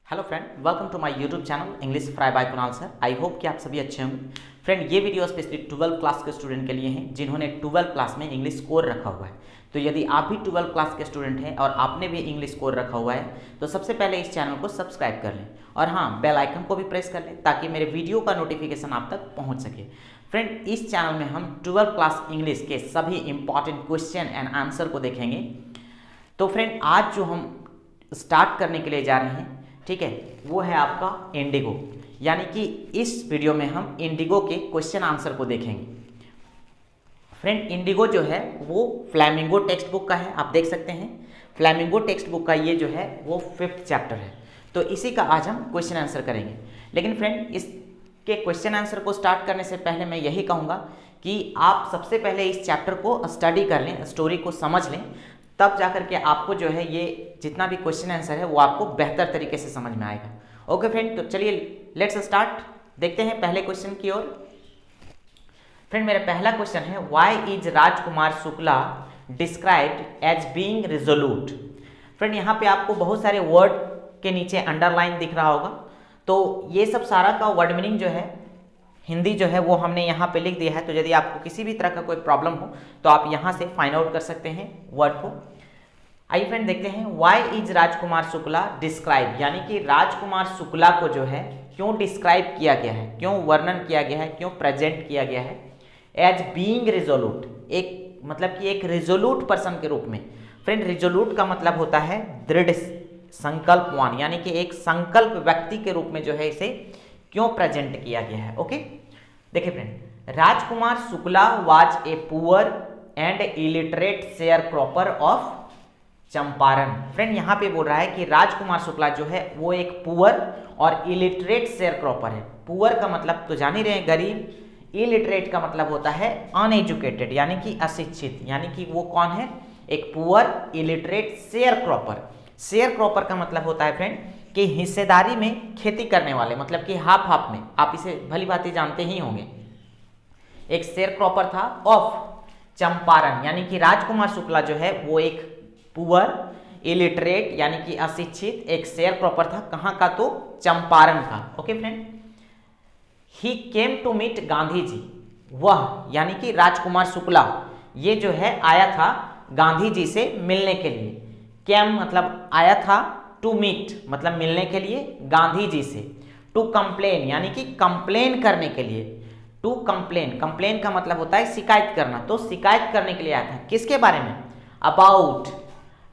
Hello friend, welcome to my YouTube channel English Fry by Kunal sir. I hope कि आप सभी अच्छे होंगे। फ्रेंड, ये वीडियो स्पेशली 12 क्लास के स्टूडेंट के लिए हैं जिन्होंने 12 क्लास में इंग्लिश स्कोर रखा हुआ है। तो यदि आप भी 12 क्लास के स्टूडेंट हैं और आपने भी इंग्लिश स्कोर रखा हुआ है तो सबसे पहले इस चैनल को सब्सक्राइब कर लें और हाँ, बेल आइकन को भी प्रेस कर लें ताकि मेरे वीडियो का नोटिफिकेशन आप तक पहुँच सके। फ्रेंड, इस चैनल में हम 12 क्लास इंग्लिश के सभी इंपॉर्टेंट क्वेश्चन एंड आंसर को देखेंगे। तो फ्रेंड, आज जो हम स्टार्ट करने के लिए जा रहे हैं, ठीक है, वो है आपका इंडिगो। यानी कि इस वीडियो में हम इंडिगो के क्वेश्चन आंसर को देखेंगे। फ्रेंड, इंडिगो जो है वो फ्लैमिंगो टेक्स्ट बुक का है, आप देख सकते हैं। फ्लैमिंगो टेक्स्ट बुक का ये जो है वो 5th चैप्टर है, तो इसी का आज हम क्वेश्चन आंसर करेंगे। लेकिन फ्रेंड, इसके क्वेश्चन आंसर को स्टार्ट करने से पहले मैं यही कहूँगा कि आप सबसे पहले इस चैप्टर को स्टडी कर लें, स्टोरी को समझ लें, तब जाकर के आपको जो है ये जितना भी क्वेश्चन आंसर है वो आपको बेहतर तरीके से समझ में आएगा। ओके फ्रेंड, तो चलिए लेट्स स्टार्ट, देखते हैं पहले क्वेश्चन की ओर। फ्रेंड, मेरा पहला क्वेश्चन है, why is Rajkumar Shukla described as being resolute. Friend, यहाँ पे आपको बहुत सारे वर्ड के नीचे अंडरलाइन दिख रहा होगा, तो ये सब सारा का वर्ड मीनिंग जो है हिंदी जो है वो हमने यहाँ पे लिख दिया है। तो यदि आपको किसी भी तरह का कोई प्रॉब्लम हो तो आप यहाँ से फाइंड आउट कर सकते हैं वर्ड को। आइए फ्रेंड, देखते हैं why is Rajkumar Shukla describe, यानी कि राजकुमार शुक्ला को जो है क्यों डिस्क्राइब किया गया है, क्यों वर्णन किया गया है, क्यों प्रेजेंट किया गया है एज बीइंग रिजोल्यूट, एक मतलब कि एक रिजोल्यूट पर्सन के रूप में। फ्रेंड, रिजोल्यूट का मतलब होता है दृढ़ संकल्पवान, यानी कि एक संकल्प व्यक्ति के रूप में जो है इसे क्यों प्रेजेंट किया गया है। ओके, देखिए friend, Rajkumar Shukla was a poor and illiterate share cropper of Champaran. Friend, यहाँ पे बोल रहा है कि राजकुमार शुक्ला जो है वो एक पुअर और इलिटरेट शेयर क्रॉपर है। पुअर का मतलब तो जान ही रहे हैं, गरीब। इलिटरेट का मतलब होता है अनएजुकेटेड, यानी कि अशिक्षित, यानी कि वो कौन है, एक poor illiterate share cropper. Share cropper का मतलब होता है फ्रेंड कि हिस्सेदारी में खेती करने वाले, मतलब कि हाफ हाफ में, आप इसे भली भांति जानते ही होंगे। एक शेयर क्रॉपर था ऑफ चंपारण, यानी कि राजकुमार शुक्ला जो है वो एक पुअर इलिटरेट यानी कि अशिक्षित एक शेयर क्रॉपर था। कहाँ का, तो चंपारण का। Okay friend, he came to meet Gandhi ji, वह यानी कि राजकुमार शुक्ला ये जो है आया था गांधी जी से मिलने के लिए। केम मतलब आया था, टू मीट मतलब मिलने के लिए गांधी जी से। टू कंप्लेन यानी कि कंप्लेन करने के लिए। टू कंप्लेन, कंप्लेन का मतलब होता है शिकायत करना, तो शिकायत करने के लिए आया था। किसके बारे में,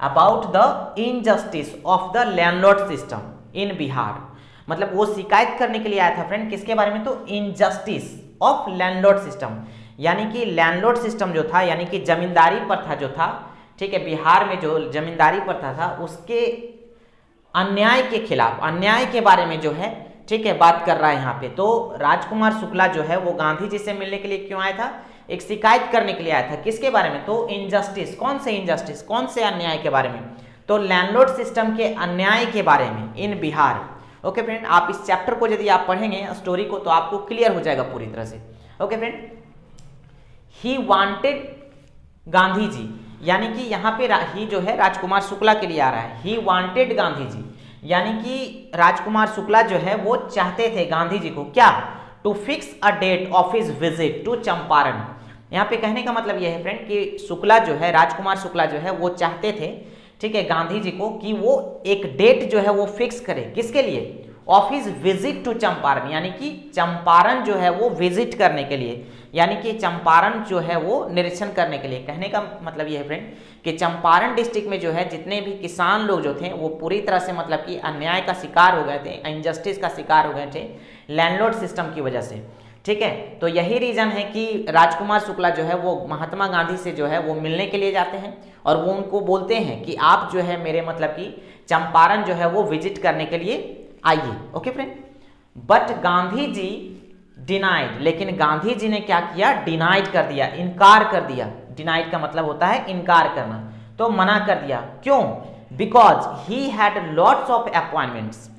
about the injustice of the landlord system in Bihar. मतलब वो शिकायत करने के लिए आया था फ्रेंड, किसके बारे में, तो इनजस्टिस ऑफ लैंडलॉर्ड सिस्टम, यानी कि लैंडलॉर्ड सिस्टम जो था, यानी कि जमींदारी प्रथा जो था, ठीक है, बिहार में जो जमींदारी प्रथा था उसके अन्याय के खिलाफ, अन्याय के बारे में जो है, ठीक है, बात कर रहा है यहाँ पे। तो राजकुमार शुक्ला जो है वो गांधी जी से मिलने के लिए क्यों आया था, एक शिकायत करने के लिए आया था। किसके बारे में, तो इनजस्टिस, कौन से इनजस्टिस, कौन से अन्याय के बारे में, तो लैंडलॉर्ड सिस्टम के अन्याय के बारे में इन बिहार। ओके फ्रेंड, आप इस चैप्टर को यदि आप पढ़ेंगे स्टोरी को तो आपको क्लियर हो जाएगा पूरी तरह से। Okay friend, he wanted Gandhi ji, यानी कि यहाँ पे ही जो है राजकुमार शुक्ला के लिए आ रहा है। ही वांटेड गांधी जी, यानी कि राजकुमार शुक्ला जो है वो चाहते थे गांधी जी को क्या, to fix a date of his visit to Champaran. यहाँ पे कहने का मतलब यह है फ्रेंड कि शुक्ला जो है, राजकुमार शुक्ला जो है वो चाहते थे, ठीक है, गांधी जी को कि वो एक डेट जो है वो फिक्स करे। किसके लिए, of his visit to Champaran, यानी कि चंपारण जो है वो विजिट करने के लिए, यानी कि चंपारण जो है वो निरीक्षण करने के लिए। कहने का मतलब ये है फ्रेंड कि चंपारण डिस्ट्रिक्ट में जो है जितने भी किसान लोग जो थे वो पूरी तरह से मतलब कि अन्याय का शिकार हो गए थे, इनजस्टिस का शिकार हो गए थे लैंडलॉर्ड सिस्टम की वजह से, ठीक है। तो यही रीजन है कि राजकुमार शुक्ला जो है वो महात्मा गांधी से जो है वो मिलने के लिए जाते हैं और वो उनको बोलते हैं कि आप जो है मेरे मतलब कि चंपारण जो है वो विजिट करने के लिए आइए। Okay friend, but Gandhi ji denied, लेकिन गांधी जी ने क्या किया, डिनाइड कर दिया, इनकार कर दिया। डिनाइड का मतलब होता है इनकार करना, तो मना कर दिया। क्यों, because he had lots of appointments.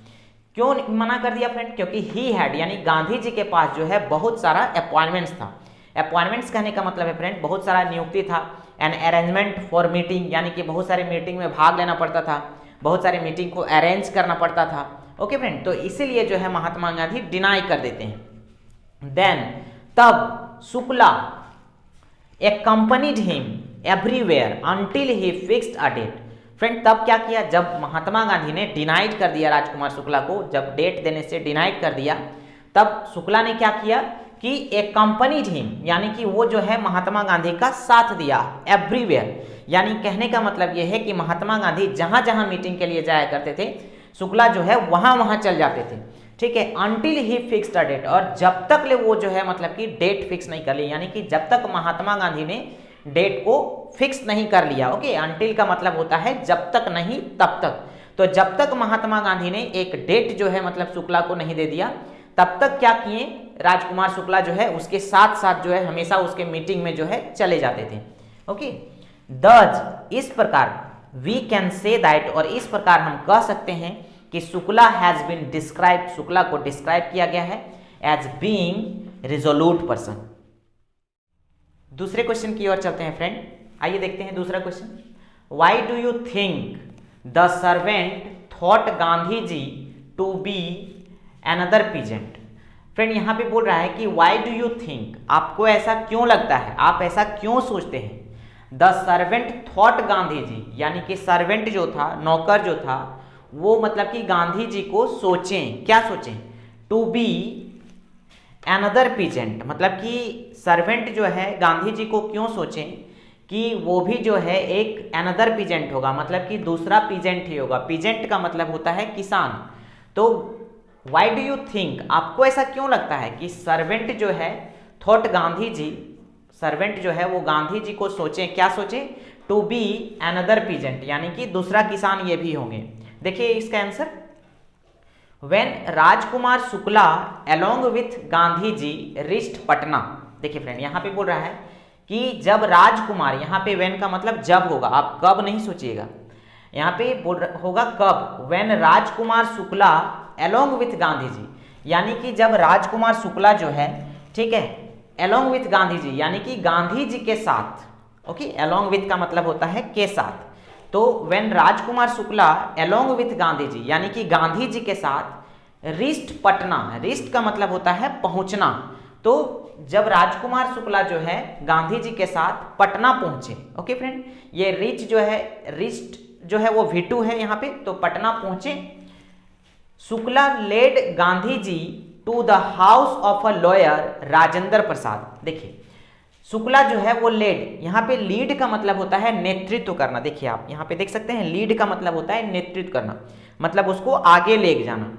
क्यों मना कर दिया फ्रेंड, क्योंकि ही हैड यानी गांधी जी के पास जो है बहुत सारा अपॉइंटमेंट्स था। अपॉइंटमेंट्स कहने का मतलब है फ्रेंड बहुत सारा नियुक्ति था। एन अरेंजमेंट फॉर मीटिंग, यानी कि बहुत सारे मीटिंग में भाग लेना पड़ता था, बहुत सारे मीटिंग को अरेंज करना पड़ता था। ओके फ्रेंड, तो इसीलिए जो है महात्मा गांधी डिनाई कर देते हैं। देन तब Shukla accompanied him everywhere until he fixed a date। Friend तब क्या किया, जब महात्मा गांधी ने डिनाइड कर दिया राजकुमार शुक्ला को, जब डेट देने से डिनाइड कर दिया, तब शुक्ला ने क्या किया कि accompanied him, यानी कि वो जो है महात्मा गांधी का साथ दिया एवरीवेयर। यानी कहने का मतलब ये है कि महात्मा गांधी जहां जहां मीटिंग के लिए जाया करते थे, शुक्ला जो है वहां वहां चल जाते थे, ठीक है। Until he fixed a date, और जब तक ले वो जो है मतलब कि डेट फिक्स नहीं कर ली, यानी कि जब तक महात्मा गांधी ने डेट को फिक्स नहीं कर लिया। ओके, अनटिल का मतलब होता है जब तक नहीं तब तक। तो जब तक महात्मा गांधी ने एक डेट जो है मतलब शुक्ला को नहीं दे दिया, तब तक क्या किए, राजकुमार शुक्ला जो है उसके साथ साथ जो है हमेशा उसके मीटिंग में जो है चले जाते थे। ओके, दज इस प्रकार वी कैन से दैट, और इस प्रकार हम कह सकते हैं कि Shukla has been describe, Shukla को डिस्क्राइब किया गया है एज बीइंग रिजोल्यूट पर्सन। दूसरे क्वेश्चन की ओर चलते हैं फ्रेंड, आइए देखते हैं दूसरा question. Why do you think the servant thought Gandhi ji to be another peasant. Friend यहाँ पे बोल रहा है कि व्हाई डू यू थिंक, आपको ऐसा क्यों लगता है, आप ऐसा क्यों सोचते हैं। The servant thought Gandhi ji, यानी कि सर्वेंट जो था, नौकर जो था, वो मतलब कि गांधी जी को सोचें, क्या सोचें, टू बी अनदर पीजेंट, मतलब कि सर्वेंट जो है गांधी जी को क्यों सोचें कि वो भी जो है एक अनदर पीजेंट होगा, मतलब कि दूसरा पीजेंट ही होगा। पीजेंट का मतलब होता है किसान। तो व्हाई डू यू थिंक, आपको ऐसा क्यों लगता है कि सर्वेंट जो है थॉट गांधी जी, सर्वेंट जो है वो गांधी जी को सोचें, क्या सोचें, टू बी अनदर पीजेंट, यानी कि दूसरा किसान ये भी होंगे। देखिए इसका answer, when Rajkumar Shukla along with Gandhi ji reached Patna. देखिए फ्रेंड यहाँ पे बोल रहा है कि जब राजकुमार, यहाँ पे व्हेन का मतलब जब होगा, आप कब नहीं सोचिएगा, यहाँ पे बोल होगा कब, when Rajkumar Shukla along with Gandhi ji, यानी कि जब राजकुमार शुक्ला जो है, ठीक है, अलोंग विथ गांधी जी, यानी कि गांधी जी के साथ। ओके, अलोंग विथ का मतलब होता है के साथ। तो when Rajkumar Shukla along with Gandhi ji, यानी कि गांधी जी के साथ रीच्ड पटना, रीच्ड का मतलब होता है पहुंचना। तो जब राजकुमार शुक्ला जो है गांधी जी के साथ पटना पहुंचे, ओके फ्रेंड, ये रीच जो है, रीच्ड जो है वो V2 है यहाँ पे, तो पटना पहुंचे। Shukla led Gandhi ji to the house of a lawyer Rajendra Prasad. देखिए शुक्ला जो है वो लेड, यहाँ पे लीड का मतलब होता है नेतृत्व करना। देखिए आप यहाँ पे देख सकते हैं, लीड का मतलब होता है नेतृत्व करना, मतलब उसको आगे ले जाना।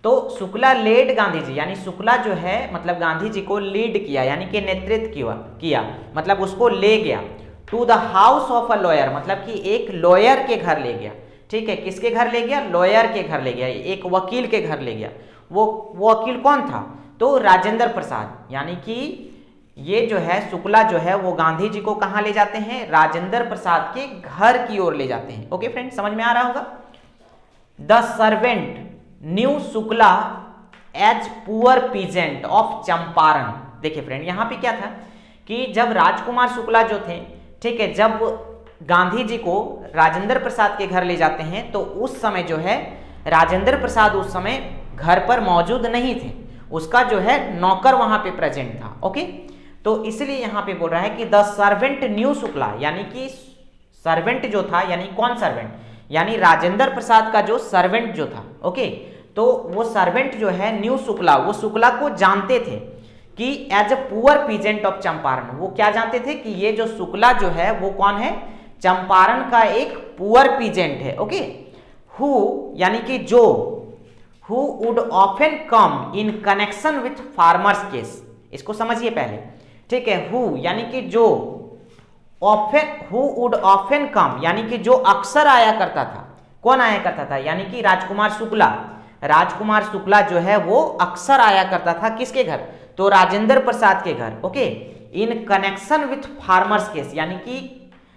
तो शुक्ला लेड गांधी जी, यानी शुक्ला जो है मतलब गांधी जी को लीड किया, यानी कि नेतृत्व किया, मतलब उसको ले गया। To the house of a lawyer, मतलब कि एक लॉयर के घर ले गया, ठीक है, किसके घर ले गया, लॉयर के घर ले गया, एक वकील के घर ले गया। वो वकील कौन था, तो राजेंद्र प्रसाद, यानी कि ये जो है शुक्ला जो है वो गांधी जी को कहाँ ले जाते हैं, राजेंद्र प्रसाद के घर की ओर ले जाते हैं। ओके फ्रेंड, समझ में आ रहा होगा। The servant knew Shukla as poor peasant of Champaran. देखिए फ्रेंड यहाँ पे क्या था कि जब राजकुमार शुक्ला जो थे, ठीक है, जब गांधी जी को राजेंद्र प्रसाद के घर ले जाते हैं, तो उस समय जो है राजेंद्र प्रसाद उस समय घर पर मौजूद नहीं थे, उसका जो है नौकर वहां पे प्रेजेंट था। ओके, तो इसलिए यहाँ पे बोल रहा है कि द सर्वेंट न्यू शुक्ला, यानी कि सर्वेंट जो था, यानी कौन सर्वेंट, यानी राजेंद्र प्रसाद का जो सर्वेंट जो था। ओके, तो वो सर्वेंट जो है न्यू शुक्ला, वो शुक्ला को जानते थे कि as a poor peasant of Champaran, वो क्या जानते थे कि ये जो शुक्ला जो है वो कौन है, चंपारण का एक पुअर पीजेंट है। ओके, हु यानी कि जो, who would often come in connection with farmers case, इसको समझिए पहले, ठीक है। हु यानी कि जो, ऑफन, हु वुड ऑफन कम यानी कि जो अक्सर आया करता था। कौन आया करता था, यानी कि राजकुमार शुक्ला। राजकुमार शुक्ला जो है वो अक्सर आया करता था किसके घर, तो राजेंद्र प्रसाद के घर। Okay, in connection with farmers case, यानी कि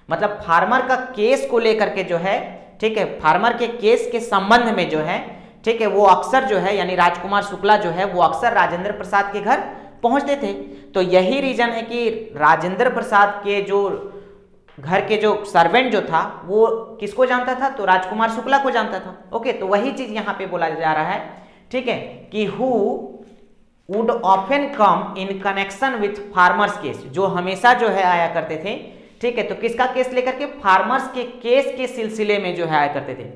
मतलब फार्मर का केस को लेकर के जो है, ठीक है, फार्मर के केस के संबंध में जो है, ठीक है, वो अक्सर जो है, यानी राजकुमार शुक्ला जो है वो अक्सर राजेंद्र प्रसाद के घर पहुंचते थे। तो यही रीजन है कि राजेंद्र प्रसाद के जो घर के जो सर्वेंट जो था वो किसको जानता था, तो राजकुमार शुक्ला को जानता था। ओके, तो वही चीज यहाँ पे बोला जा रहा है, ठीक है, कि who would often come in connection with farmers case, जो हमेशा जो है आया करते थे, ठीक है, तो किसका केस लेकर के, फार्मर्स के केस के सिलसिले में जो है आया करते थे।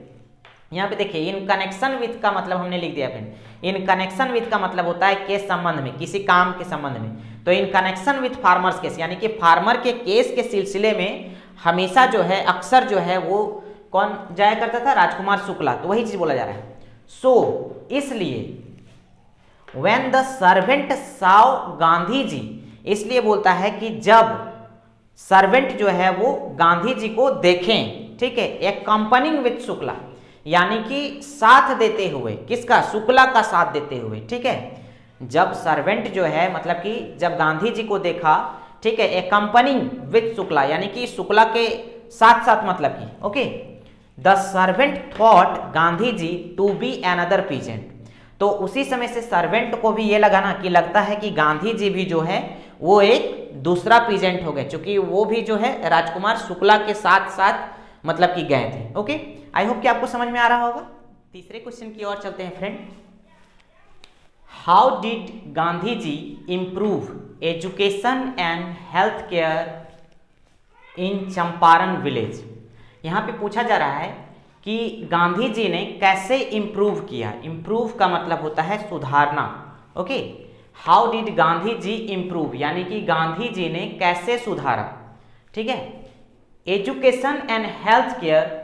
यहाँ पे देखिए इन कनेक्शन विथ का मतलब हमने लिख दिया फ्रेंड, इन कनेक्शन विथ का मतलब होता है के संबंध में, किसी काम के संबंध में, तो in connection with farmers case यानी कि फार्मर के केस के सिलसिले में हमेशा जो है, अक्सर जो है वो कौन जाया करता था, राजकुमार शुक्ला, तो वही चीज बोला जा रहा है। सो इसलिए when the servant saw Gandhi ji, इसलिए बोलता है कि जब सर्वेंट जो है वो गांधी जी को देखें, ठीक है, एक्कम्पनिंग विथ शुक्ला, यानी कि साथ देते हुए, किसका, शुक्ला का साथ देते हुए, ठीक है, जब सर्वेंट जो है मतलब कि जब गांधी जी को देखा, ठीक है, एक्कम्पनिंग विथ शुक्ला यानी कि शुक्ला के साथ साथ, मतलब कि okay, the servant thought Gandhi ji to be another peasant, तो उसी समय से सर्वेंट को भी ये लगा ना कि लगता है कि गांधी जी भी जो है वो एक दूसरा पीजेंट हो गए, क्योंकि वो भी जो है राजकुमार शुक्ला के साथ साथ मतलब कि गए थे। ओके, आई होप कि आपको समझ में आ रहा होगा। तीसरे क्वेश्चन की ओर चलते हैं friend. How did Gandhi ji improve education and health care in Champaran village, यहाँ पे पूछा जा रहा है कि गांधी जी ने कैसे इंप्रूव किया, इंप्रूव का मतलब होता है सुधारना। Okay, how did Gandhi ji improve यानी कि गांधी जी ने कैसे सुधारा, ठीक है, education and health care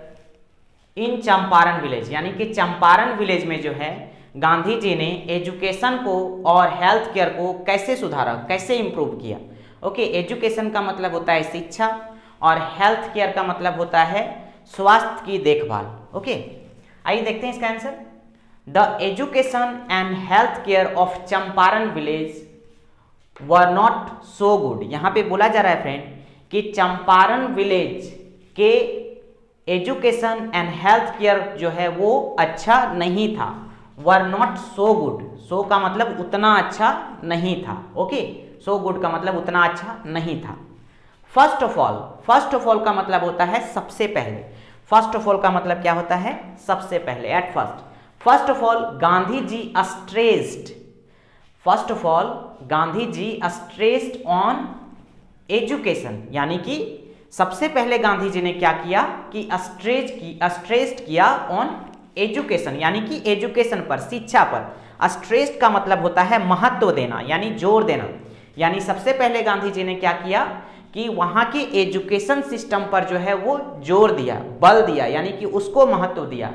in Champaran village, यानी कि चंपारण विलेज में जो है गांधी जी ने एजुकेशन को और हेल्थ केयर को कैसे सुधारा, कैसे इंप्रूव किया। ओके, एजुकेशन का मतलब होता है शिक्षा और हेल्थ केयर का मतलब होता है स्वास्थ्य की देखभाल। ओके, आइए देखते हैं इसका answer. The education and health care of Champaran village were not so good, यहाँ पे बोला जा रहा है फ्रेंड कि चंपारण विलेज के एजुकेशन एंड हेल्थ केयर जो है वो अच्छा नहीं था, वर नॉट सो गुड, सो का मतलब उतना अच्छा नहीं था। ओके, सो गुड का मतलब उतना अच्छा नहीं था। First of all, first of all का मतलब होता है सबसे पहले, फर्स्ट ऑफ ऑल का मतलब क्या होता है, सबसे पहले, at first. First of all Gandhi ji stressed, first of all Gandhi ji stressed on education, यानी कि सबसे पहले गांधी जी ने क्या किया कि स्ट्रेस्ड किया ऑन एजुकेशन, यानी कि एजुकेशन पर, शिक्षा पर। स्ट्रेस्ड का मतलब होता है महत्व देना, यानी जोर देना, यानी सबसे पहले गांधी जी ने क्या किया कि वहां के एजुकेशन सिस्टम पर जो है वो जोर दिया, बल दिया, यानी कि उसको महत्व दिया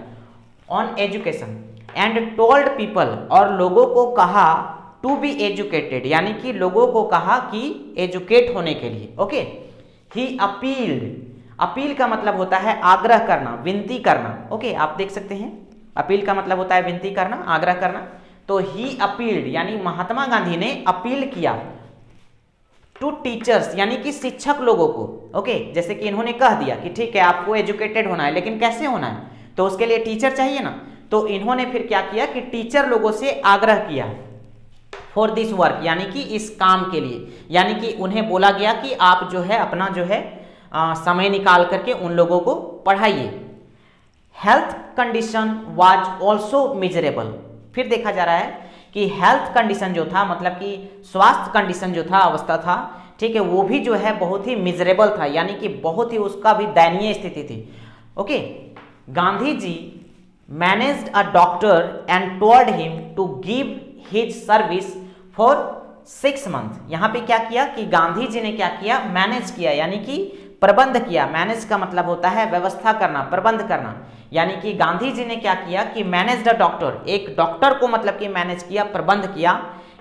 on education. And told people, और लोगों को कहा टू बी एजुकेटेड, यानी कि लोगों को कहा कि एजुकेट होने के लिए। ओके, ही अपील्ड, अपील का मतलब होता है आग्रह करना, विनती करना। ओके, आप देख सकते हैं अपील का मतलब होता है विनती करना, आग्रह करना। तो ही अपील्ड यानी महात्मा गांधी ने अपील किया टू टीचर्स, यानी कि शिक्षक लोगों को। ओके, जैसे कि इन्होंने कह दिया कि ठीक है आपको एजुकेटेड होना है, लेकिन कैसे होना है, तो उसके लिए टीचर चाहिए ना, तो इन्होंने फिर क्या किया कि टीचर लोगों से आग्रह किया फॉर दिस वर्क, यानी कि इस काम के लिए, यानी कि उन्हें बोला गया कि आप जो है अपना जो है समय निकाल करके उन लोगों को पढ़ाइए। Health condition was also miserable, फिर देखा जा रहा है कि हेल्थ कंडीशन जो था, मतलब कि स्वास्थ्य कंडीशन जो था, अवस्था था, ठीक है, वो भी जो है बहुत ही मिजरेबल था, यानी कि बहुत ही उसका भी दयनीय स्थिति थी। Okay, Gandhi ji managed a doctor and told him to give his service for 6 month. यहाँ पे क्या किया कि गांधी जी ने क्या किया, मैनेज किया, यानी कि प्रबंध किया। मैनेज का मतलब होता है व्यवस्था करना, प्रबंध करना, यानी कि गांधी जी ने क्या किया कि मैनेज द डॉक्टर, एक डॉक्टर को मतलब कि मैनेज किया, प्रबंध किया।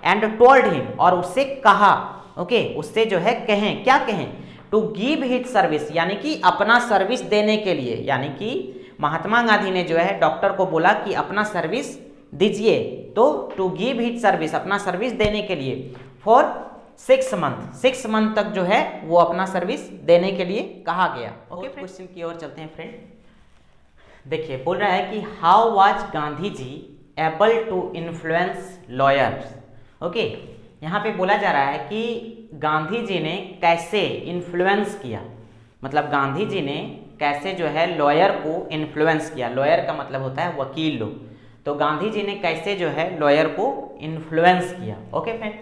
एंड टोल्ड हिम, और उससे कहा, ओके, उससे जो है कहें, क्या कहें, टू गिव हिज सर्विस, यानी कि अपना सर्विस देने के लिए, यानी कि महात्मा गांधी ने जो है डॉक्टर को बोला कि अपना सर्विस दीजिए, तो टू गिव हिज सर्विस, अपना सर्विस देने के लिए, फॉर 6 मंथ, 6 मंथ तक जो है वो अपना सर्विस देने के लिए कहा गया। ओके, क्वेश्चन की ओर चलते हैं फ्रेंड। देखिए बोल रहा है कि how was Gandhi ji able to influence lawyers. Okay, यहाँ पे बोला जा रहा है कि गांधी जी ने कैसे इन्फ्लुएंस किया, मतलब गांधी जी ने कैसे जो है लॉयर को इन्फ्लुएंस किया। लॉयर का मतलब होता है वकील लोग, तो गांधी जी ने कैसे जो है लॉयर को इन्फ्लुएंस किया। ओके फ्रेंड,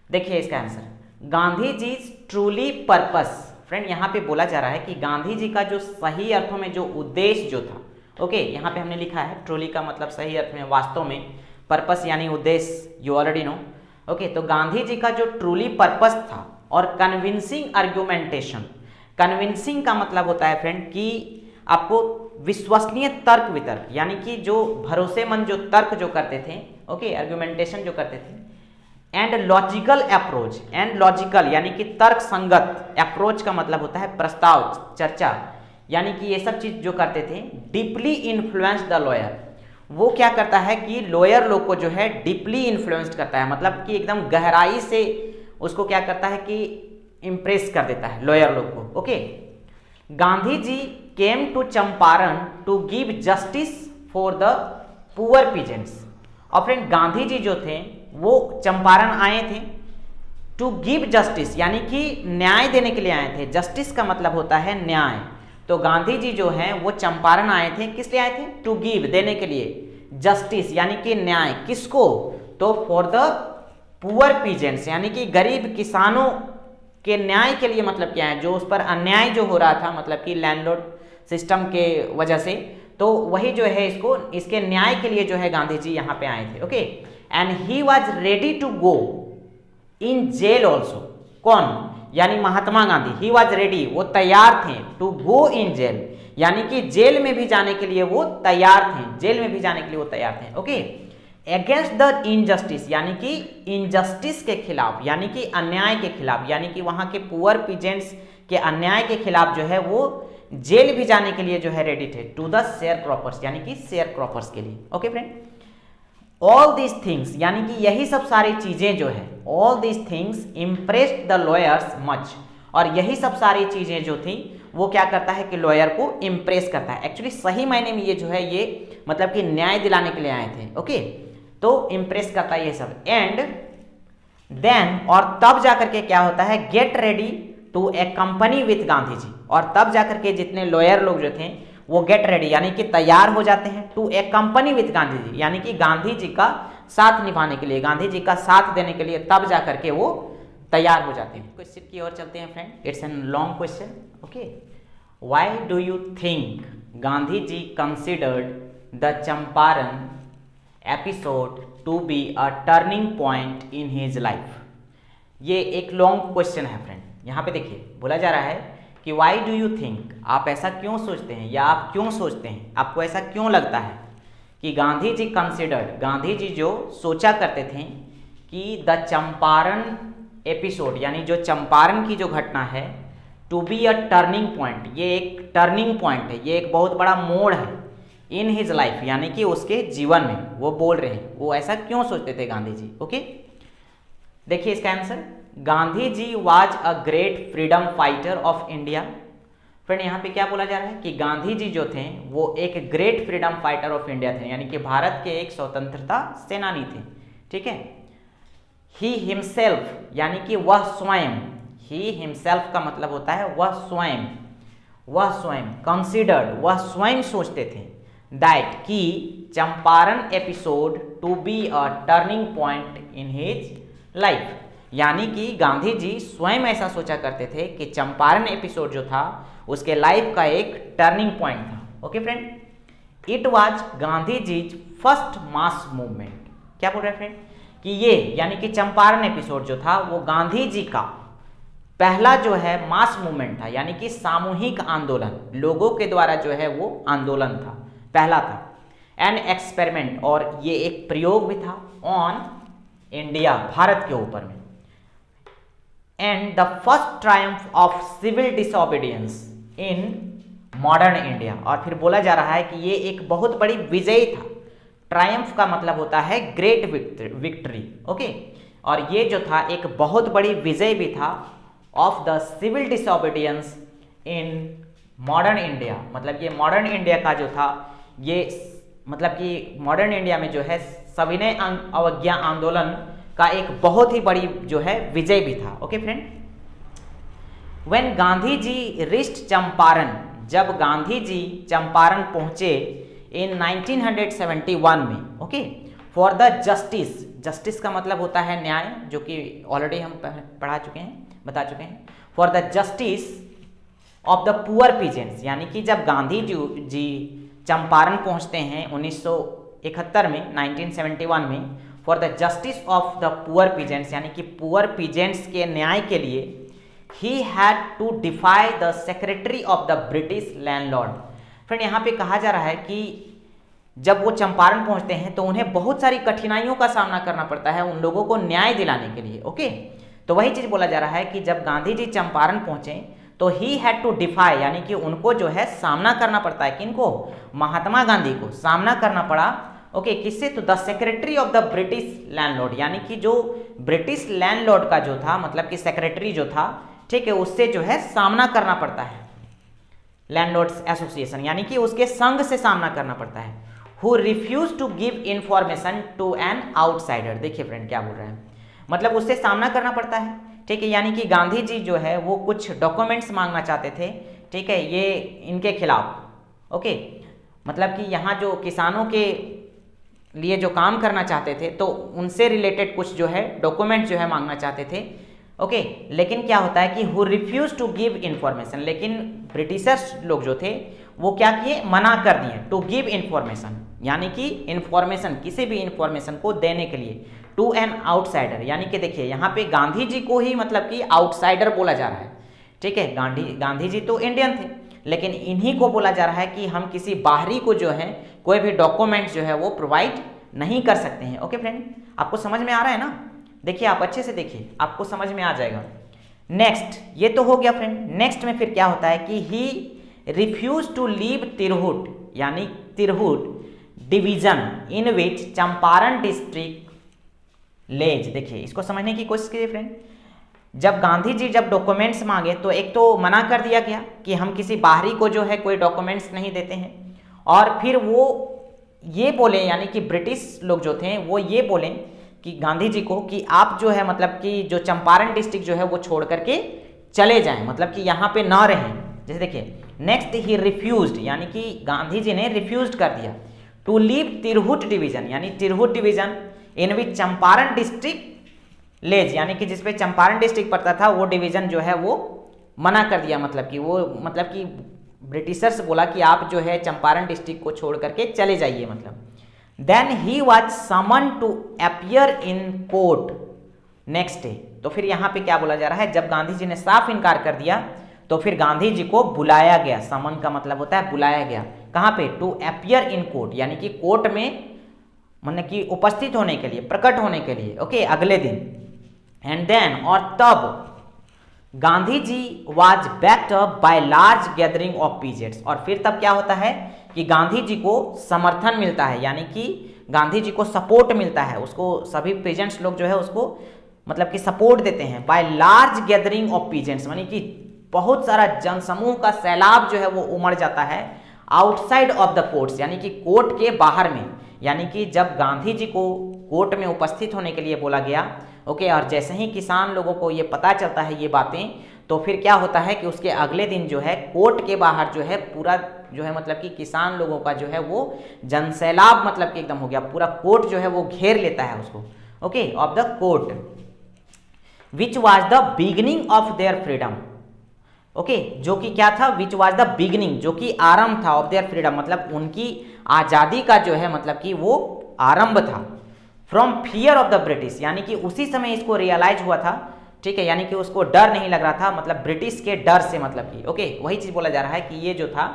देखिए इसका आंसर, गांधी जी ट्रूली पर्पस। फ्रेंड यहाँ पे बोला जा रहा है कि गांधी जी का जो सही अर्थों में जो उद्देश्य जो था, ओके यहाँ पे हमने लिखा है ट्रूली का मतलब सही अर्थ में, वास्तव में, पर्पस यानी उद्देश्य, यू ऑलरेडी नो। ओके, तो गांधी जी का जो ट्रूली पर्पस था और कन्विंसिंग आर्ग्यूमेंटेशन, कन्विंसिंग का मतलब होता है फ्रेंड कि आपको विश्वसनीय तर्क वितर्क, यानी कि जो भरोसेमंद जो तर्क जो करते थे, ओके, आर्ग्यूमेंटेशन जो करते थे, and logical approach, and logical यानी कि तर्क संगत, अप्रोच का मतलब होता है प्रस्ताव, चर्चा, यानी कि ये सब चीज जो करते थे, डीपली इन्फ्लुएंस द लॉयर, वो क्या करता है कि लॉयर लोग को जो है डीपली इन्फ्लुएंस्ड करता है, मतलब कि एकदम गहराई से उसको क्या करता है कि इंप्रेस कर देता है लॉयर लोग को। Okay, Gandhi ji came to Champaran to give justice for the poor peasants. और फ्रेंड गांधी जी जो थे वो चंपारण आए थे टू गिव जस्टिस, यानी कि न्याय देने के लिए आए थे। जस्टिस का मतलब होता है न्याय, तो गांधी जी जो हैं वो चंपारण आए थे, किस लिए आए थे? टू गिव, देने के लिए, जस्टिस यानी कि न्याय, किसको? तो फॉर द पुअर पीजेंट्स, यानी कि गरीब किसानों के न्याय के लिए, मतलब क्या है, जो उस पर अन्याय जो हो रहा था, मतलब कि लैंडलॉर्ड सिस्टम के वजह से, तो वही जो है इसको, इसके न्याय के लिए जो है गांधी जी यहाँ पे आए थे। Okay, and he was ready to go in jail also. कौन? यानी Mahatma Gandhi. He was ready, वो तैयार थे, टू गो इन जेल, यानी कि जेल में भी जाने के लिए वो तैयार थे, जेल में भी जाने के लिए वो तैयार थे। ओके, अगेंस्ट द इनजस्टिस, यानी कि इनजस्टिस के खिलाफ, यानी कि अन्याय के खिलाफ, यानी कि वहां के पुअर पीजेंट्स के अन्याय के खिलाफ जो है वो जेल भी जाने के लिए जो है रेडी थे। टू द शेयर क्रॉपर्स, यानी कि शेयर क्रॉपर्स के लिए। Okay friend, all these things, यानी कि यही सब सारी चीजें जो है, all these things impressed the lawyers much, और यही सब सारी चीजें जो थी वो क्या करता है कि लॉयर को इम्प्रेस करता है। एक्चुअली सही मायने में ये जो है ये मतलब कि न्याय दिलाने के लिए आए थे। ओके, तो इम्प्रेस करता है ये सब। एंड देन, और तब जाकर के क्या होता है, get ready to accompany with Gandhi ji, और तब जाकर के जितने लॉयर लोग जो थे वो गेट रेडी यानी कि तैयार हो जाते हैं, to accompany with Gandhi ji, यानी कि गांधी जी का साथ निभाने के लिए, गांधी जी का साथ देने के लिए तब जाकर के वो तैयार हो जाते हैं। क्वेश्चन की ओर चलते हैं friend, it's an long question. Okay, why do you think Gandhi ji considered the Champaran episode to be a turning point in his life? ये एक लॉन्ग क्वेश्चन है फ्रेंड। यहाँ पे देखिए बोला जा रहा है कि वाई डू यू थिंक, आप ऐसा क्यों सोचते हैं, या आप क्यों सोचते हैं, आपको ऐसा क्यों लगता है कि गांधी जी कंसिडर्ड, गांधी जी जो सोचा करते थे कि द चंपारण एपिसोड, यानी जो चंपारण की जो घटना है, to be a turning point, ये एक टर्निंग पॉइंट है, ये एक बहुत बड़ा मोड़ है इन हिज लाइफ, यानी कि उसके जीवन में, वो बोल रहे हैं, वो ऐसा क्यों सोचते थे गांधी जी। ओके, देखिए इसका answer, Gandhi ji was a great freedom fighter of India. Friend यहाँ पे क्या बोला जा रहा है कि गांधी जी जो थे वो एक great freedom fighter of India थे, यानी कि भारत के एक स्वतंत्रता सेनानी थे। ठीक है, ही हिमसेल्फ, यानी कि वह स्वयं, ही हिमसेल्फ का मतलब होता है वह स्वयं, वह स्वयं, कंसिडर्ड, वह स्वयं सोचते थे, दैट कि Champaran episode to be a turning point in his life, यानी कि गांधी जी स्वयं ऐसा सोचा करते थे कि चंपारण एपिसोड जो था उसके लाइफ का एक टर्निंग पॉइंट था। Okay friend, it was Gandhi ji first mass movement. क्या बोल रहे हैं फ्रेंड कि ये, यानी कि चंपारण एपिसोड जो था वो गांधी जी का पहला जो है मास मूवमेंट था, यानी कि सामूहिक आंदोलन, लोगों के द्वारा जो है वो आंदोलन था, पहला था। एन एक्सपेरिमेंट, और ये एक प्रयोग भी था ऑन इंडिया, भारत के ऊपर में। And the first triumph of civil disobedience in modern India, और फिर बोला जा रहा है कि ये एक बहुत बड़ी विजय था। ट्रायम्फ का मतलब होता है ग्रेट विक्ट्री। ओके, और ये जो था एक बहुत बड़ी विजय भी था of the civil disobedience in modern India, मतलब ये मॉडर्न इंडिया का जो था, ये मतलब कि मॉडर्न इंडिया में जो है सविनय अवज्ञा आंदोलन का एक बहुत ही बड़ी जो है विजय भी था। Okay friend, when Gandhi ji reached Champaran, जब गांधी जी चंपारण पहुंचे इन 1971 में, okay, for the justice, justice का मतलब होता है न्याय, जो कि ऑलरेडी हम पढ़ा चुके हैं, बता चुके हैं, for the justice of the poor peasants, यानी कि जब गांधी जी चंपारण पहुंचते हैं 1971 में, 1971 में, for the justice of the poor peasants, यानी कि पुअर पीजेंट्स के न्याय के लिए, he had to defy the secretary of the British landlord. Friend यहाँ पे कहा जा रहा है कि जब वो चंपारण पहुंचते हैं तो उन्हें बहुत सारी कठिनाइयों का सामना करना पड़ता है उन लोगों को न्याय दिलाने के लिए, ओके। तो वही चीज बोला जा रहा है कि जब गांधी जी चंपारण पहुंचे तो ही हैड टू डिफाई, यानी कि उनको जो है सामना करना पड़ता है, किनको, महात्मा गांधी को सामना करना पड़ा, ओके, किससे, तो the secretary of the British landlord, यानी कि जो ब्रिटिश लैंडलॉर्ड का जो था, मतलब कि सेक्रेटरी जो था, ठीक है, उससे जो है सामना करना पड़ता है, लैंडलॉर्ड्स एसोसिएशन, यानी कि उसके संघ से सामना करना पड़ता है। Who refuse to give information to an outsider, देखिए फ्रेंड क्या बोल रहे हैं, मतलब उससे सामना करना पड़ता है, ठीक है, यानी कि गांधी जी जो है वो कुछ डॉक्यूमेंट्स मांगना चाहते थे, ठीक है, ये इनके खिलाफ, ओके, मतलब कि यहाँ जो किसानों के लिए जो काम करना चाहते थे तो उनसे रिलेटेड कुछ जो है डॉक्यूमेंट जो है मांगना चाहते थे, ओके। लेकिन क्या होता है कि who refuse to give information, लेकिन ब्रिटिशर्स लोग जो थे वो क्या किए, मना कर दिए, टू गिव इंफॉर्मेशन, यानी कि इंफॉर्मेशन, किसी भी इंफॉर्मेशन को देने के लिए, टू एन आउटसाइडर, यानी कि देखिए यहाँ पे गांधी जी को ही मतलब कि आउटसाइडर बोला जा रहा है, ठीक है, गांधी जी तो इंडियन थे, लेकिन इन्हीं को बोला जा रहा है कि हम किसी बाहरी को जो है कोई भी डॉक्यूमेंट जो है वो प्रोवाइड नहीं कर सकते हैं, ओके फ्रेंड, आपको समझ में आ रहा है ना, देखिए आप अच्छे से देखिए, आपको समझ में आ जाएगा। नेक्स्ट, ये तो हो गया फ्रेंड, नेक्स्ट में फिर क्या होता है कि he refuse to leave Tirhut, यानी Tirhut division in which Champaran district lies, देखिए इसको समझने की कोशिश कीजिए फ्रेंड। जब गांधी जी जब डॉक्यूमेंट्स मांगे तो एक तो मना कर दिया गया कि हम किसी बाहरी को जो है कोई डॉक्यूमेंट्स नहीं देते हैं, और फिर वो ये बोले, यानी कि ब्रिटिश लोग जो थे वो ये बोले कि गांधी जी को कि आप जो है मतलब कि जो चंपारण डिस्ट्रिक्ट जो है वो छोड़ करके चले जाएं, मतलब कि यहाँ पे ना रहें। जैसे देखिए नेक्स्ट ही रिफ्यूज्ड, यानी कि गांधी जी ने रिफ्यूज्ड कर दिया टू लीव तिरहुट डिवीजन, यानी Tirhut division in which Champaran district lies, यानी कि जिसपे चंपारण डिस्ट्रिक्ट पड़ता था वो डिवीजन जो है वो मना कर दिया, मतलब कि वो मतलब कि ब्रिटिशर्स बोला कि आप जो है चंपारण डिस्ट्रिक्ट को छोड़ करके चले जाइए, मतलब। Then he was summon to appear in court next day, तो फिर यहाँ पे क्या बोला जा रहा है, जब गांधी जी ने साफ इनकार कर दिया तो फिर गांधी जी को बुलाया गया, समन का मतलब होता है बुलाया गया, कहाँ पे, टू अपीयर इन कोर्ट, यानी कि कोर्ट में मतलब कि उपस्थित होने के लिए, प्रकट होने के लिए, ओके, अगले दिन। एंड देन, और तब Gandhi ji was backed up by large gathering of peasants, और फिर तब क्या होता है कि गांधी जी को समर्थन मिलता है, यानी कि गांधी जी को सपोर्ट मिलता है, उसको सभी पीजेंट्स लोग जो है उसको मतलब कि सपोर्ट देते हैं, bye large gathering of peasants, यानी कि बहुत सारा जनसमूह का सैलाब जो है वो उमड़ जाता है आउटसाइड ऑफ द कोर्ट्स, यानी कि कोर्ट के बाहर में, यानी कि जब गांधी जी को कोर्ट में उपस्थित होने के लिए बोला गया, ओके, और जैसे ही किसान लोगों को ये पता चलता है ये बातें, तो फिर क्या होता है कि उसके अगले दिन जो है कोर्ट के बाहर जो है पूरा जो है मतलब कि किसान लोगों का जो है वो जनसैलाब मतलब कि एकदम हो गया, पूरा कोर्ट जो है वो घेर लेता है उसको, okay, of the court, which was the beginning of their freedom, okay, जो कि क्या था, विच वाज द बिगिनिंग, जो कि आरंभ था, ऑफ देयर फ्रीडम, मतलब उनकी आज़ादी का जो है मतलब कि वो आरंभ था, from fear of the British, यानी कि उसी समय इसको रियलाइज हुआ था, ठीक है, यानी कि उसको डर नहीं लग रहा था, मतलब ब्रिटिश के डर से, मतलब कि ओके, वही चीज़ बोला जा रहा है कि ये जो था,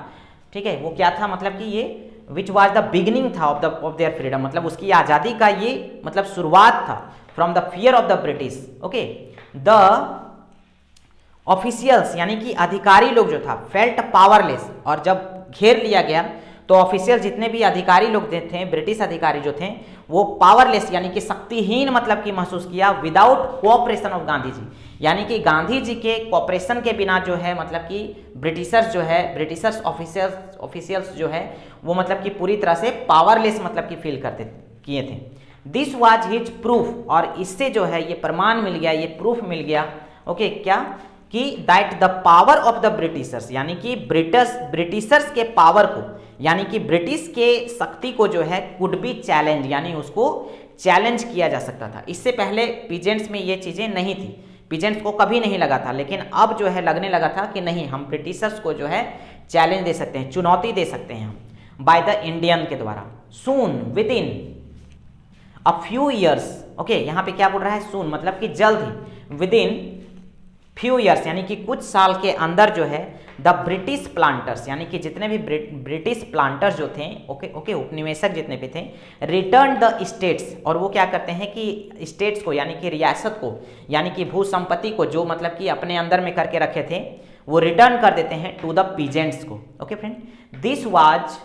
ठीक है, वो क्या था, मतलब कि ये विच वाज द बिगिनिंग था ऑफ देयर फ्रीडम, मतलब उसकी आज़ादी का ये मतलब शुरुआत था, from the fear of the British, okay. The officials, यानी कि अधिकारी लोग जो था, फेल्ट पावरलेस, और जब घेर लिया गया तो ऑफिशियल जितने भी अधिकारी लोग थे, ब्रिटिश अधिकारी जो थे, वो पावरलेस यानी कि शक्तिहीन मतलब कि महसूस किया, without cooperation of Gandhi ji, यानी कि गांधी जी के कोऑपरेशन के बिना जो है मतलब कि ब्रिटिशर्स जो है, ब्रिटिशर्स ऑफिशियल्स जो है वो मतलब कि पूरी तरह से पावरलेस मतलब कि फील किए थे। दिस वाज हिज प्रूफ, और इससे जो है ये प्रमाण मिल गया, ये प्रूफ मिल गया, ओके, क्या कि that the power of the Britishers, यानी कि ब्रिटिशर्स के पावर को, यानी कि ब्रिटिश के शक्ति को जो है कुड बी चैलेंज, यानी उसको चैलेंज किया जा सकता था। इससे पहले पीजेंट्स में ये चीज़ें नहीं थी, पीजेंट्स को कभी नहीं लगा था, लेकिन अब जो है लगने लगा था कि नहीं, हम ब्रिटिशर्स को जो है चैलेंज दे सकते हैं, चुनौती दे सकते हैं हम बाय द इंडियन के द्वारा। Soon, within a few years, okay, यहाँ पे क्या बोल रहा है, सून मतलब कि जल्द ही, विद इन फ्यू ईयर्स यानी कि कुछ साल के अंदर जो है द ब्रिटिश प्लांटर्स, यानी कि जितने भी ब्रिटिश प्लांटर्स जो थे, ओके उपनिवेशक जितने भी थे, रिटर्न द स्टेट्स, और वो क्या करते हैं कि स्टेट्स को, यानी कि रियासत को, यानी कि भू संपत्ति को, जो मतलब कि अपने अंदर में करके रखे थे, वो रिटर्न कर देते हैं टू द पीजेंट्स को। Okay friend, this was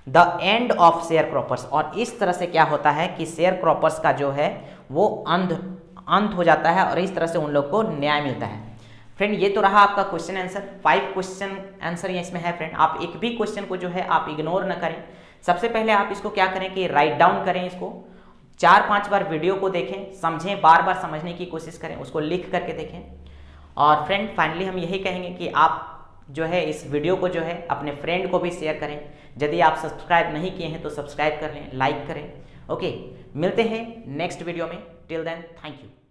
the end of share croppers, और इस तरह से क्या होता है कि शेयर क्रॉपर्स का जो है वो अंत हो जाता है, और इस तरह से उन लोग को न्याय मिलता है। फ्रेंड ये तो रहा आपका क्वेश्चन आंसर, 5 क्वेश्चन आंसर इसमें है। फ्रेंड आप एक भी क्वेश्चन को जो है आप इग्नोर न करें। सबसे पहले आप इसको क्या करें कि राइट डाउन करें, इसको 4-5 बार वीडियो को देखें, समझें, बार बार समझने की कोशिश करें, उसको लिख करके देखें। और फ्रेंड फाइनली हम यही कहेंगे कि आप जो है इस वीडियो को जो है अपने फ्रेंड को भी शेयर करें। यदि आप सब्सक्राइब नहीं किए हैं तो सब्सक्राइब कर लें, लाइक करें। ओके, मिलते हैं नेक्स्ट वीडियो में। Till then, thank you.